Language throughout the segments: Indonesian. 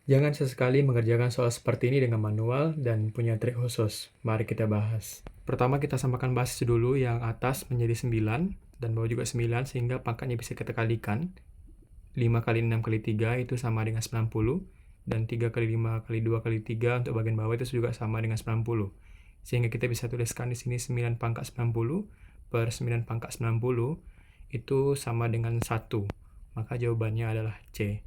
Jangan sesekali mengerjakan soal seperti ini dengan manual dan punya trik khusus. Mari kita bahas. Pertama kita samakan basis dulu yang atas menjadi 9 dan bawah juga 9 sehingga pangkatnya bisa kita kalikan. 5 kali 6 kali 3 itu sama dengan 90 dan 3 kali 5 kali 2 kali 3 untuk bagian bawah itu juga sama dengan 90. Sehingga kita bisa tuliskan di sini 9 pangkat 90 per 9 pangkat 90 itu sama dengan 1. Maka jawabannya adalah C.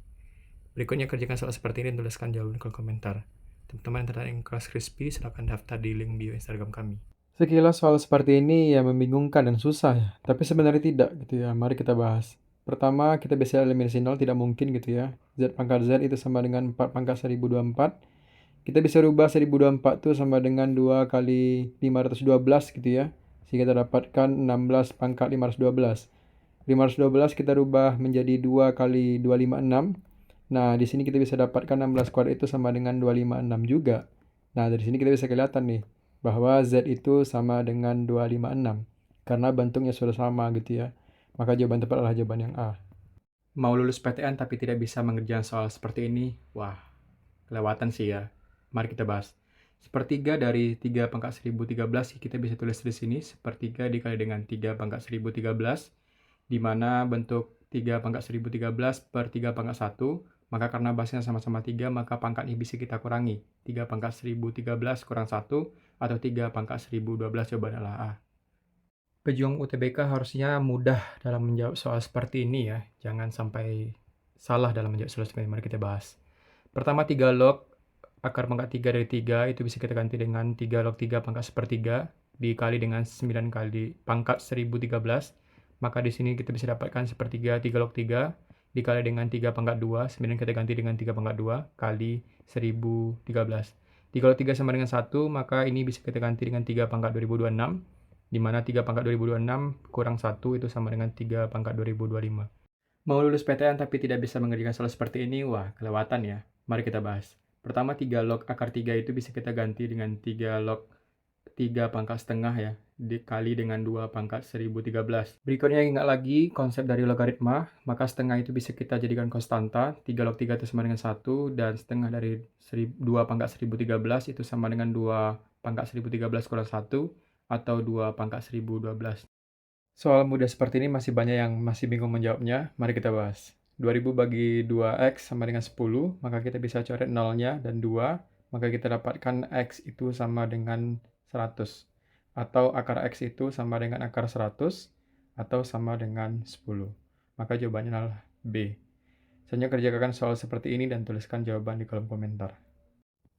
Berikutnya kerjakan soal seperti ini dan tuliskan jawaban di kolom komentar. Teman-teman yang tertarik dengan kelas Crispy, silahkan daftar di link bio Instagram kami. Sekilas soal seperti ini ya membingungkan dan susah ya, tapi sebenarnya tidak gitu ya. Mari kita bahas. Pertama, kita bisa eliminasi 0 tidak mungkin gitu ya. Z pangkat Z itu sama dengan 4 pangkat 1024. Kita bisa rubah 1024 itu sama dengan 2 kali 512 gitu ya. Sehingga kita dapatkan 16 pangkat 512. 512 kita rubah menjadi 2 kali 256. Nah, di sini kita bisa dapatkan 16 kuadrat itu sama dengan 256 juga. Nah, dari sini kita bisa kelihatan nih, bahwa Z itu sama dengan 256. Karena bentuknya sudah sama gitu ya. Maka jawaban tepat adalah jawaban yang A. Mau lulus PTN tapi tidak bisa mengerjakan soal seperti ini? Wah, kelewatan sih ya. Mari kita bahas. Sepertiga dari 3 pangkat 1013 kita bisa tulis di sini. Sepertiga dikali dengan 3 pangkat 1013. Di mana bentuk 3 pangkat 1013 per 3 pangkat 1. Maka karena basisnya sama-sama 3, maka pangkatnya bisa kita kurangi. 3 pangkat 1013 kurang 1, atau 3 pangkat 1012, jawaban adalah A. Pejuang UTBK harusnya mudah dalam menjawab soal seperti ini ya. Jangan sampai salah dalam menjawab soal seperti ini. Mari kita bahas. Pertama, 3 log akar pangkat 3 dari 3 itu bisa kita ganti dengan 3 log 3 pangkat sepertiga dikali dengan 9 kali pangkat 1013. Maka di sini kita bisa dapatkan sepertiga 3 log 3 dikali dengan 3 pangkat 2. 9 kita ganti dengan 3 pangkat 2 kali 1013. 3 log 3 sama dengan 1, maka ini bisa kita ganti dengan 3 pangkat 2026. Di mana 3 pangkat 2026 kurang 1 itu sama dengan 3 pangkat 2025. Mau lulus PTN tapi tidak bisa mengerjakan soal seperti ini? Wah, kelewatan ya. Mari kita bahas. Pertama, 3 log akar 3 itu bisa kita ganti dengan 3 log 3 pangkat setengah ya, dikali dengan 2 pangkat 1013. Berikutnya ingat lagi konsep dari logaritma, maka setengah itu bisa kita jadikan konstanta. 3 log 3 itu sama dengan 1, dan setengah dari 2 pangkat 1013 itu sama dengan 2 pangkat 1013 kurang 1, atau 2 pangkat 1012. Soal mudah seperti ini masih banyak yang masih bingung menjawabnya. Mari kita bahas. 2000 bagi 2x sama dengan 10, maka kita bisa coret nolnya dan 2, maka kita dapatkan x itu sama dengan 100. Atau akar x itu sama dengan akar 100, atau sama dengan 10. Maka jawabannya adalah B. Selanjutnya kerjakan soal seperti ini dan tuliskan jawaban di kolom komentar.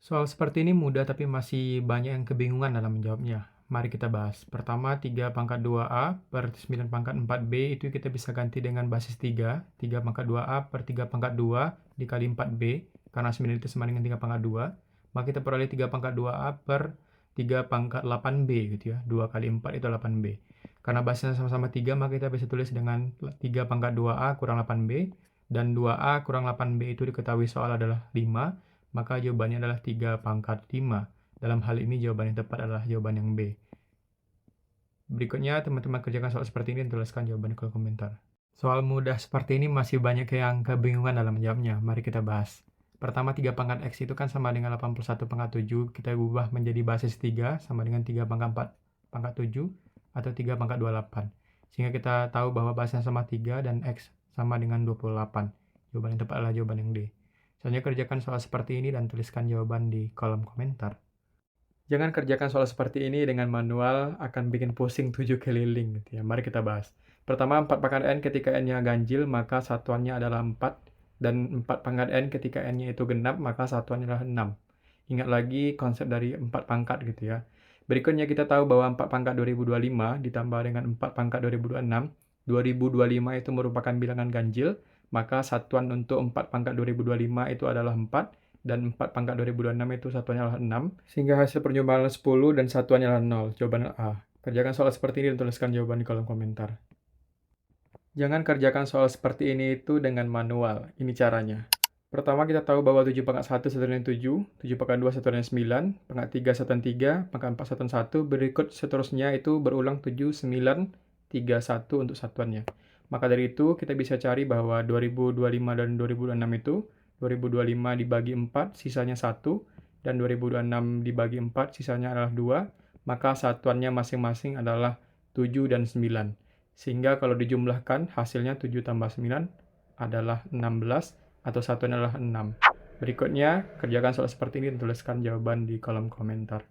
Soal seperti ini mudah tapi masih banyak yang kebingungan dalam menjawabnya. Mari kita bahas. Pertama, 3 pangkat 2A per 9 pangkat 4B itu kita bisa ganti dengan basis 3. 3 pangkat 2A per 3 pangkat 2 dikali 4B. Karena 9 itu sama dengan 3 pangkat 2. Maka kita peroleh 3 pangkat 2A per 3 pangkat 8B gitu ya. 2 kali 4 itu 8B. Karena basisnya sama-sama 3, maka kita bisa tulis dengan 3 pangkat 2A kurang 8B. Dan 2A kurang 8B itu diketahui soal adalah 5. Maka jawabannya adalah 3 pangkat 5. Dalam hal ini jawaban yang tepat adalah jawaban yang B. Berikutnya teman-teman kerjakan soal seperti ini dan tuliskan jawaban di kolom komentar. Soal mudah seperti ini masih banyak yang kebingungan dalam menjawabnya. Mari kita bahas. Pertama, 3 pangkat X itu kan sama dengan 81 pangkat 7. Kita ubah menjadi basis 3 sama dengan 3 pangkat 4 pangkat 7 atau 3 pangkat 28. Sehingga kita tahu bahwa basisnya sama 3 dan X sama dengan 28. Jawaban yang tepat adalah jawaban yang D. Selanjutnya kerjakan soal seperti ini dan tuliskan jawaban di kolom komentar. Jangan kerjakan soal seperti ini dengan manual, akan bikin pusing 7 keliling gitu ya. Mari kita bahas. Pertama, 4 pangkat N ketika N-nya ganjil, maka satuannya adalah 4. Dan 4 pangkat N ketika N-nya itu genap, maka satuannya adalah 6. Ingat lagi konsep dari 4 pangkat gitu ya. Berikutnya kita tahu bahwa 4 pangkat 2025 ditambah dengan 4 pangkat 2026. 2025 itu merupakan bilangan ganjil, maka satuan untuk 4 pangkat 2025 itu adalah 4. Dan 4 pangkat 2026 itu satuannya adalah 6. Sehingga hasil percobaan adalah 10 dan satuannya adalah 0. Jawaban A. Kerjakan soal seperti ini dan tuliskan jawaban di kolom komentar. Jangan kerjakan soal seperti ini itu dengan manual. Ini caranya. Pertama kita tahu bahwa 7 pangkat 1 satuannya 7, 7 pangkat 2 satuannya 9, pangkat 3 satuan 3, pangkat 4 satuan 1, berikut seterusnya itu berulang 7, 9, 3, 1 untuk satuannya. Maka dari itu kita bisa cari bahwa 2025 dan 2026 itu 2025 dibagi 4, sisanya 1, dan 2026 dibagi 4, sisanya adalah 2, maka satuannya masing-masing adalah 7 dan 9. Sehingga kalau dijumlahkan, hasilnya 7 tambah 9 adalah 16, atau satuannya adalah 6. Berikutnya, kerjakan soal seperti ini dan tuliskan jawaban di kolom komentar.